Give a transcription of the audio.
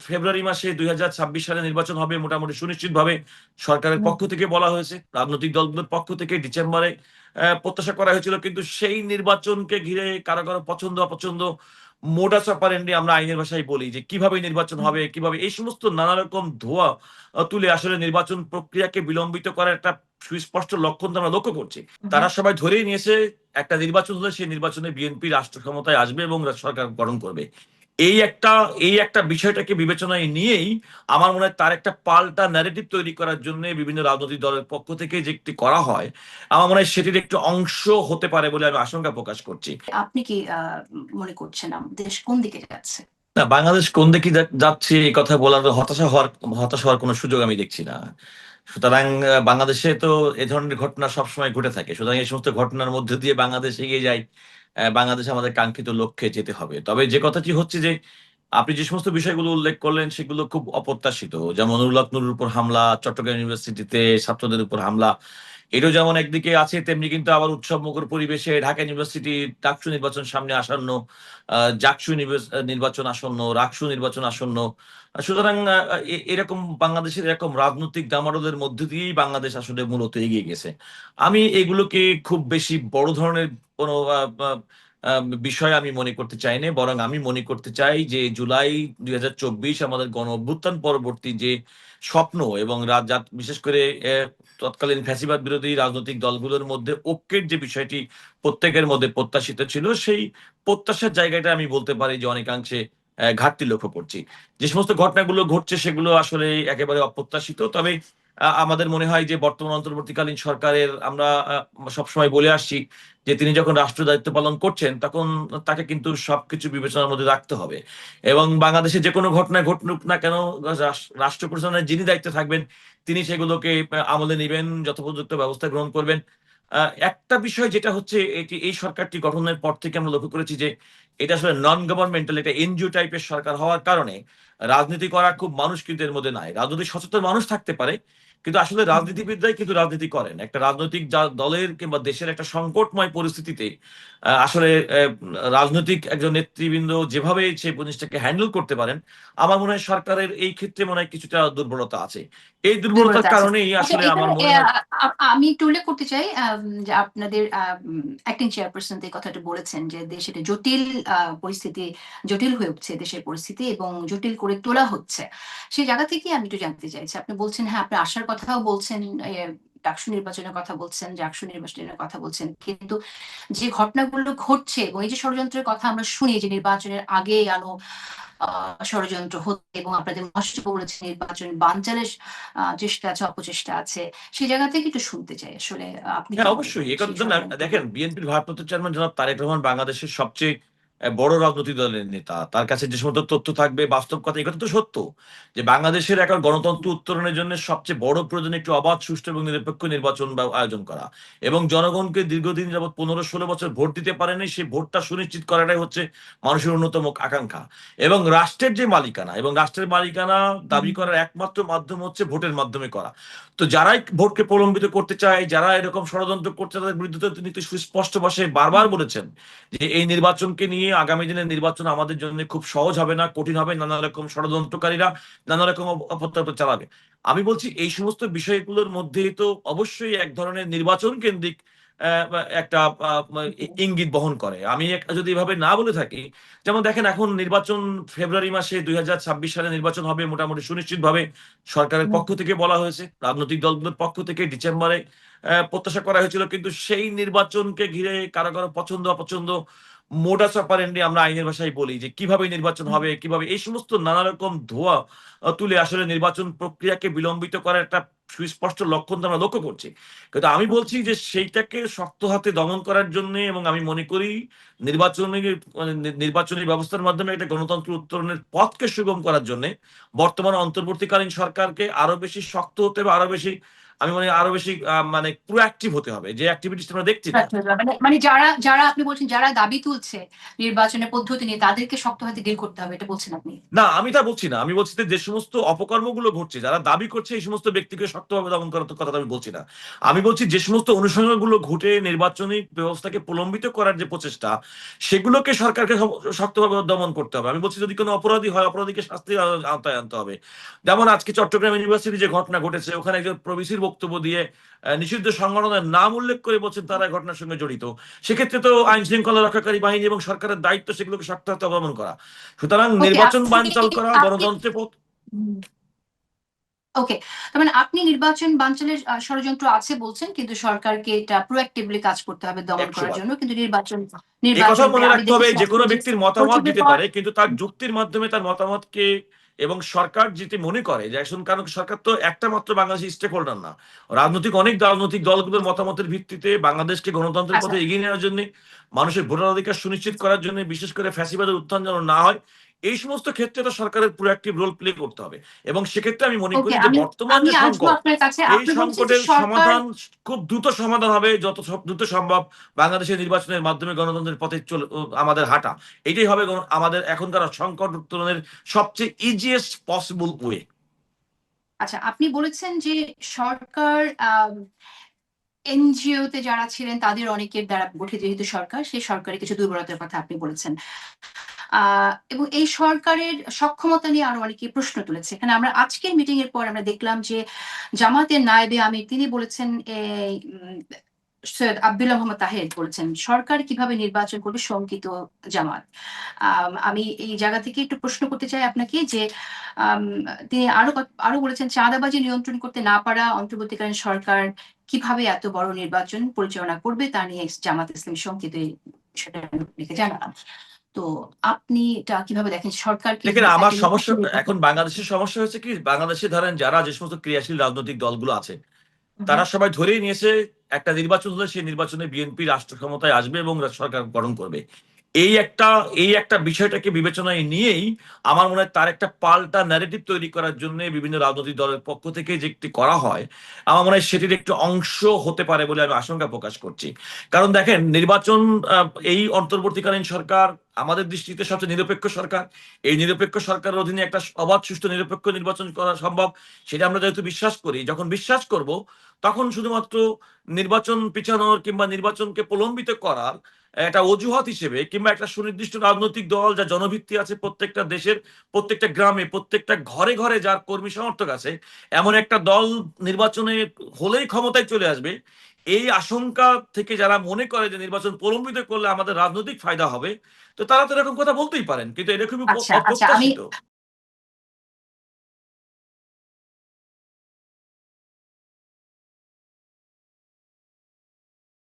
ফেব্রুয়ারি মাসে ২০২৬ সালে নির্বাচন হবে মোটামুটি সুনিশ্চিতভাবে সরকারের হুম, পক্ষ থেকে বলা হয়েছে। রাজনৈতিক দলগুলোর পক্ষ থেকে ডিসেম্বরে প্রত্যাশা করা হয়েছিল। কিন্তু সেই নির্বাচনকে ঘিরে কারো পছন্দ অপছন্দ, মোডাস অপারেন্ডি আমরা আইনের ভাষায় বলি যে কিভাবে নির্বাচন হুম, হবে, কিভাবে এই সমস্ত নানা রকম ধোঁয়া তুলে আসলে নির্বাচন প্রক্রিয়াকে বিলম্বিত করার একটা সুস্পষ্ট লক্ষণ তো আমরা লক্ষ্য করছি। হুম। তারা সবাই ধরেই নিয়েছে একটা নির্বাচন হলে সেই নির্বাচনে বিএনপি রাষ্ট্র ক্ষমতায় আসবে এবং সরকার গঠন করবে। এই একটা এই একটা বিষয়টাকে বিবেচনায় নিয়েই আমার মনে হয় তার একটা পাল্টা ন্যারেটিভ তৈরি করার জন্য বিভিন্ন রাজনৈতিক দলের পক্ষ থেকে যে একটি করা হয়, আমার মনে হয় সেটির একটু অংশ হতে পারে বলে আমি আশঙ্কা প্রকাশ করছি। আপনি কি মনে করছেন দেশ কোন দিকে যাচ্ছে? না, বাংলাদেশ কোন দিকে যাচ্ছে এই কথা বলার হতাশ হওয়ার কোনো সুযোগ আমি দেখছি না। সুতরাং বাংলাদেশে তো এ ধরনের ঘটনা সবসময় ঘটে থাকে। সুতরাং এই সমস্ত ঘটনার মধ্য দিয়ে বাংলাদেশ এগিয়ে যায়। বাংলাদেশ আমাদের কাঙ্ক্ষিত লক্ষ্যে যেতে হবে। তবে যে কথাটি হচ্ছে যে, আপনি যে সমস্ত বিষয়গুলো উল্লেখ করলেন সেগুলো খুব অপ্রত্যাশিত। যেমন নুরুল হক নুরুর উপর হামলা, চট্টগ্রাম ইউনিভার্সিটিতে ছাত্রদের উপর হামলা। এটাও যেমন একদিকে আছে তেমনি কিন্তু আবার উৎসবমুখর পরিবেশে ঢাকা ইউনিভার্সিটি ডাকসু নির্বাচন সামনে আসন্ন, জাকসু নির্বাচন আসন্ন, রাকসু নির্বাচন আসন্ন। সুতরাং এরকম বাংলাদেশের এরকম রাজনৈতিক ডামাডোলের মধ্য দিয়েই বাংলাদেশ আসলে মূলত এগিয়ে গেছে। আমি এগুলোকে খুব বেশি বড় ধরনের কোনো আ আ আ বিষয় আমি মনে করতে চাই না। বরং আমি মনে করতে চাই যে জুলাই ২০২৪ আমাদের গণ-অভ্যুত্থান পরবর্তী যে স্বপ্ন এবং বিশেষ করে তৎকালীন ফ্যাসিবাদ বিরোধী রাজনৈতিক দলগুলোর মধ্যে ঐক্যের যে বিষয়টি প্রত্যেকের মধ্যে প্রত্যাশিত ছিল, সেই প্রত্যাশার জায়গাটা আমি বলতে পারি যে অনেকাংশে ঘাটতি লক্ষ্য করছি। যে সমস্ত ঘটনাগুলো ঘটছে সেগুলো আসলে একেবারে অপ্রত্যাশিত। তবে আমাদের মনে হয় যে বর্তমান অন্তর্বর্তীকালীন সরকারের আমরা সবসময় বলে আসছি যে তিনি যখন রাষ্ট্র দায়িত্ব পালন করছেন তখন তাকে কিন্তু সবকিছু বিবেচনার মধ্যে রাখতে হবে। এবং বাংলাদেশে যেকোনো ঘটনা ঘটুক না কেন রাষ্ট্র পরিচালনায় যিনি দায়িত্বে থাকবেন তিনি সেগুলোকে আমলে নিবেন, যথোপযুক্ত ব্যবস্থা গ্রহণ করবেন। আ একটা বিষয় যেটা হচ্ছে এই সরকারটি গঠনের পর থেকে আমরা লক্ষ্য করেছি যে এটা আসলে নন গভর্নমেন্টাল একটা এনজিও টাইপের সরকার হওয়ার কারণে রাজনীতি করা খুব মানুষ কিন্তু এর মধ্যে নাই। রাজনৈতিক সচেতন মানুষ থাকতে পারে। কিন্তু আসলে হুম, রাজনীতিবিদরাই কিন্তু রাজনীতি করেন। একটা রাজনৈতিক দলের কিংবা দেশের একটা সংকটময় পরিস্থিতিতে আসলে রাজনৈতিক একজন নেতৃবৃন্দ যেভাবে সেই জিনিসটাকে হ্যান্ডেল করতে পারেন, আমার মনে হয় সরকারের এই ক্ষেত্রে মনে হয় কিছুটা দুর্বলতা আছে। এই দুর্বলতার দুর্বলতা আছে। কারণেই আচ্ছা, আসলে আমার এখানে মনে হয় আমি একটু উল্লেখ করতে চাই যে আপনাদের অ্যাক্টিং চেয়ারপারসন যে কথাটা বলেছেন যে দেশের জটিল পরিস্থিতি, জটিল হয়ে উঠছে দেশের পরিস্থিতি এবং জটিল করে তোলা হচ্ছে। সেই জায়গা থেকেই আমি একটু জানতে চাইছি। আপনি বলছেন হ্যাঁ, আপনি আশার কথাও বলছেন, ডাকসু নির্বাচনের কথা বলছেন, জাকসু নির্বাচনের কথা বলছেন। কিন্তু যে ঘটনাগুলো ঘটছে এবং এই যে ষড়যন্ত্রের কথা আমরা শুনি যে নির্বাচনের আগে আনো আ ষড়যন্ত্র হচ্ছে এবং আপনাদের মহাসচিব বলেছেন নির্বাচন বানচালের চেষ্টা আছে, অপচেষ্টা আছে। সেই জায়গা থেকে একটু শুনতে চাই আসলে আপনি কি হ্যাঁ, মনে অবশ্যই। করেন এ সেই কথা না দেখেন ষড়যন্ত্রগুলো? বিএনপির ভারপ্রাপ্ত চেয়ারম্যান জনাব তারেক রহমান বাংলাদেশের সবচেয়ে বড় রাজনৈতিক দলের নেতা। তার কাছে যে সমস্ত তথ্য থাকবে বাস্তব কথা, এই কথা তো সত্য। যে বাংলাদেশের এখন গণতন্ত্র উত্তরণের জন্য সবচেয়ে বড় প্রয়োজন একটি অবাধ, সুষ্ঠু এবং নিরপেক্ষ নির্বাচন আয়োজন করা। এবং জনগণকে দীর্ঘদিন যাবৎ ১৫-১৬ বছর ভোট দিতে পারেনি, সেই ভোটটা সুনিশ্চিত করাটাই হচ্ছে মানুষের অন্যতম আকাঙ্ক্ষা। এবং রাষ্ট্রের যে মালিকানা এবং রাষ্ট্রের মালিকানা হুম, দাবি করার একমাত্র মাধ্যম হচ্ছে ভোটের মাধ্যমে করা। তো যারাই ভোটকে প্রলম্বিত করতে চায়, যারা এরকম ষড়যন্ত্র করছে তাদের বিরুদ্ধে তো তিনি তো সুস্পষ্ট ভাষায় বারবার হুম, বলেছেন যে এই নির্বাচনকে নিয়ে আগামী দিনের নির্বাচন আমাদের জন্য খুব সহজ হবে না, কঠিন হবে। নানা রকম ষড়যন্ত্রকারীরা নানা রকম অপপ্রচার চালাবে। আমি বলছি এই সমস্ত বিষয়গুলোর মধ্যেই তো অবশ্যই এক ধরনের নির্বাচন কেন্দ্রিক একটা ইঙ্গিত বহন করে। আমি যদি এভাবে না বলে থাকি, যেমন দেখেন এখন নির্বাচন ফেব্রুয়ারি মাসে ২০২৬ সালে নির্বাচন হবে মোটামুটি সুনিশ্চিতভাবে সরকারের হুম, পক্ষ থেকে বলা হয়েছে। রাজনৈতিক দলগুলোর পক্ষ থেকে ডিসেম্বরে প্রত্যাশা করা হয়েছিল। কিন্তু সেই নির্বাচনকে ঘিরে কারো পছন্দ অপছন্দ, মোডাস অপারেন্ডি আমরা আইনের ভাষায় বলি যে কিভাবে নির্বাচন হুম, হবে, কিভাবে এই সমস্ত নানা রকম ধোঁয়া তুলে আসলে নির্বাচন প্রক্রিয়াকে বিলম্বিত করার একটা সুস্পষ্ট লক্ষণ তো আমরা লক্ষ্য করছি। কিন্তু আমি হুম, বলছি যে সেইটাকে শক্ত হাতে দমন করার জন্যে এবং আমি মনে করি নির্বাচনী নির্বাচনী ব্যবস্থার মাধ্যমে একটা গণতন্ত্র উত্তরণের পথকে সুগম করার জন্যে বর্তমান অন্তর্বর্তীকালীন সরকারকে আরো বেশি শক্ত হতে হবে, আরো বেশি আমি মনে হয় আরো বেশি মানে প্রোঅ্যাক্টিভ হতে হবে, যে অ্যাক্টিভিটিস আমরা দেখছি না। মানে যারা যারা আপনি বলছেন যারা দাবি তুলছে নির্বাচনের পদ্ধতি নিয়ে তাদেরকে শক্ত হাতে ডিল করতে হবে, এটা বলছেন আপনি? না, আমি তা বলছি না। আমি বলছি যে সমস্ত অপকর্মগুলো ঘটছে, যারা দাবি করছে এই সমস্ত ব্যক্তিকে শক্তভাবে দমন করার কথা আমি বলছি না। আমি বলছি যে সমস্ত অনুষঙ্গগুলো ঘটে নির্বাচনী ব্যবস্থাকে প্রলম্বিত করার যে প্রচেষ্টা, সেগুলোকে সরকারকে শক্তভাবে দমন করতে হবে। আমি বলছি যদি কোনো অপরাধী হয়, অপরাধীকে শাস্তির আওতায় আনতে হবে। যেমন আজকে চট্টগ্রাম ইউনিভার্সিটি যে ঘটনা ঘটেছে, ওখানে একজন প্রভিসির বক্তব্য দিয়ে নিষিদ্ধ সংগঠনের নাম উল্লেখ করে বলছেন তারা এই ঘটনার সঙ্গে জড়িত। সেক্ষেত্রে তো আইন শৃঙ্খলা রক্ষাকারী বাহিনী এবং সরকারের দায়িত্ব সেগুলোকে শক্ত হাতে অবলম্বন করা। সুতরাং ওকে, নির্বাচন আপনি বানচাল করা, আপনি গণতন্ত্রের পথ। ওকে, তার মানে আপনি নির্বাচন বানচালের ষড়যন্ত্র আছে বলছেন, কিন্তু সরকারকে এটা প্রোঅ্যাক্টিভলি কাজ করতে হবে দমন একশো করার বার জন্য, কিন্তু নির্বাচন এ কথা নির্বাচন মনে আমি রাখতে হবে, দেখেছি যে কোনো আসলে যে ব্যক্তির মতামত সচিবের দিতে পর পারে, কিন্তু তার যুক্তির মাধ্যমে তার মতামতকে, এবং সরকার যেটি মনে করে যে এখন, কারণ সরকার তো একটা মাত্র বাংলাদেশের স্টেক হোল্ডার না, রাজনৈতিক অনেক রাজনৈতিক দলগুলোর মতামতের ভিত্তিতে বাংলাদেশকে গণতন্ত্রের আচ্ছা, পথে এগিয়ে নেওয়ার জন্য, মানুষের ভোটাধিকার সুনিশ্চিত করার জন্য, বিশেষ করে ফ্যাসিবাদের উত্থান যেন না হয়, এই সমস্ত ক্ষেত্রে তো সরকারের প্রোঅ্যাক্টিভ রোল প্লে করতে হবে। এবং সেক্ষেত্রে আমি মনে ওকে, করি যে আমি বর্তমান আমি যে আসবো সংকট, আপনার কাছে। এই আপনি বলছেন যে সংকটের সরকার, সমাধান খুব দ্রুত সমাধান হবে যত দ্রুত সম্ভব বাংলাদেশের নির্বাচনের মাধ্যমে গণতন্ত্রের পথে আমাদের হাঁটা। এটাই হবে আমাদের এখনকার সংকট উত্তরণের সবচেয়ে ইজিয়েস্ট পসিবল ওয়ে। আচ্ছা, আপনি বলেছেন যে সরকার এনজিও তে যারা ছিলেন তাদের অনেকের দ্বারা গঠিত যেহেতু সরকার, সেই সরকারের কিছু দুর্বলতার কথা আপনি বলেছেন। এবং এই সরকারের সক্ষমতা নিয়ে আরো অনেকে প্রশ্ন তুলেছে। এখানে আমরা আজকের মিটিং এর পর আমরা দেখলাম যে জামাতের নায়েবে আমির তিনি বলেছেন, এই সৈয়দ আব্দুল্লাহ মোহাম্মদ তাহের বলেছেন সরকার কিভাবে নির্বাচন করবে শঙ্কিত জামাত। আমি এই জায়গা থেকে একটু প্রশ্ন করতে চাই আপনাকে যে আম, তিনি আরো বলেছেন চাঁদাবাজি নিয়ন্ত্রণ করতে না পারা অন্তর্বর্তীকালীন সরকার কিভাবে এত বড় নির্বাচন পরিচালনা করবে তা নিয়ে জামাত ইসলামী শঙ্কিত, এই বিষয়টা আপনাকে জানালাম। তো আপনি এটা কিভাবে দেখেন, সরকার কি দেখেন, আমার একটা সমস্যা নিরপেক্ষ নির্বাচন? এখন বাংলাদেশের সমস্যা হচ্ছে কি, বাংলাদেশে ধরেন যারা যে সমস্ত ক্রিয়াশীল রাজনৈতিক দলগুলো আছে, হুম, তারা সবাই ধরেই নিয়েছে একটা নির্বাচন হলে সেই নির্বাচনে বিএনপি রাষ্ট্র ক্ষমতায় আসবে এবং সরকার গঠন করবে। এই একটা এই একটা বিষয়টাকে বিবেচনায় নিয়েই আমার মনে হয় তার একটা পাল্টা ন্যারেটিভ তৈরি করার জন্য বিভিন্ন রাজনৈতিক দলের পক্ষ থেকে যে একটি করা হয়, আমার মনে হয় সেটির একটু অংশ হতে পারে বলে আমি আশঙ্কা প্রকাশ করছি। কারণ দেখেন, নির্বাচন, এই অন্তর্বর্তীকালীন সরকার আমাদের দৃষ্টিতে সবচেয়ে নিরপেক্ষ সরকার। এই নিরপেক্ষ সরকারের অধীনে একটা অবাধ সুষ্ঠু নিরপেক্ষ নির্বাচন করা সম্ভব, সেটা আমরা যেহেতু বিশ্বাস করি, যখন বিশ্বাস করব তখন শুধুমাত্র নির্বাচন পিছানোর কিংবা নির্বাচনকে প্রলম্বিত করার একটা অজুহাত হিসেবে, কিংবা একটা সুনির্দিষ্ট রাজনৈতিক দল যা জনভিত্তি আছে প্রত্যেকটা দেশের প্রত্যেকটা গ্রামে প্রত্যেকটা ঘরে ঘরে, যার কর্মী সমর্থক আছে, এমন একটা দল নির্বাচনে হলেই ক্ষমতায় চলে আসবে, এই আশঙ্কা থেকে যারা মনে করে যে নির্বাচন প্রলম্বিত করলে আমাদের রাজনৈতিক ফায়দা হবে, তো তারা তো এরকম কথা বলতেই পারেন, কিন্তু এটা খুবই আচ্ছা, আচ্ছা, আমি অপ্রত্যাশিত।